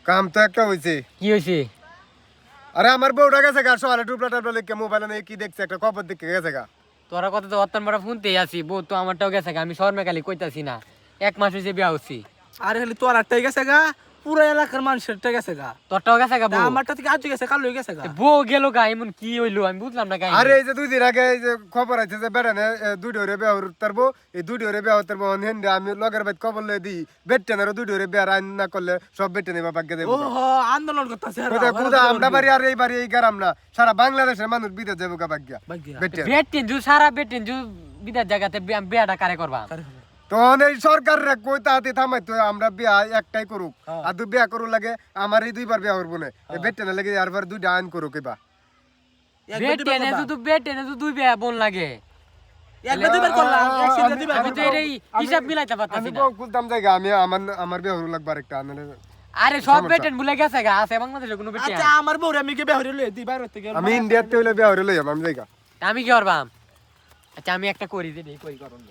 কাম তো একটা হইছে। কি হইছে? আরে আমার বউটা গেছে গা সকালে টুপলা টাপলা লিখে মোবাইলে নেই কি দেখছে একটা খবর দেখে গেছে গা। তোরা কথা তো অত্যান বড় ফোনতেই আছি, বউ তো আমারটাও গেছে গা, আমি শর্মে খালি কইতাছি না, 1 মাস হইছে বিয়া হচ্ছি। আরে খালি তোর আটটাই গেছে গা, পুরো এলাকার মানুষেরটা গেছে গা। তোরটাও গেছে গা বউ? আমারটা থেকে আজ গেছে, কাল হয়ে গেছে গা। বউ গেল গা, এমন কি হইলো আমি বুঝলাম না গাই। আরে এই যে 2 দিন আগে এই যে খবর আছে যে বেটানে 2 ডরে বিয়া হরতারবো, এই 2 ডরে বিয়া হরতারবো হেন্ডে আমি লগের বাইত খবর লই দি বেটেনারও 2 ডরে বিয়া রান না করলে সব বেটেনে বাবাকে দেব। ওহো আন্দোলন করতেছে। কোথা আমরা বাড়ি আর এই বাড়ি এই গ্রাম না, সারা বাংলাদেশের মানুষ বিদেশ যাবো গা ভাগ্যা বেটে। বেটিন জু সারা বেটিন জু বিদার জায়গাতে বিয়াটা কারে করবা? তখন এই সরকার রে কই তাহাতে থামাই তো আমরা বিয়া একটাই করুক, আর 2 বিয়া করু লাগে আমার এই 2বার বিয়া করবো না, এই বেটেনা লাগে আরবার 2টা আইন করুক এবা। বেটিনে তো 2 বিয়া বোন লাগে। একবার দুইবার করলাম, একসাথে দুইবার আমি তো এই হিসাব মিলাইতে পারতাছি আমি না। বউ খুলতাম জায়গা আমি আমার বিয়া হরু লাগবার একটা আনলে। আরে সব বেটেন ভুলে গেছে গা, আছে বাংলাদেশে কোনো বেটিন? আচ্ছা আমার বউরে আমি কি বেহরে লই দিই বাইরে থেকে? আমি ইন্ডিয়াতে হইলে বিয়া হরে লইয়াম আমি জায়গা। আমি কি করবাম? আচ্ছা আমি একটা করি দিই, করি করুন।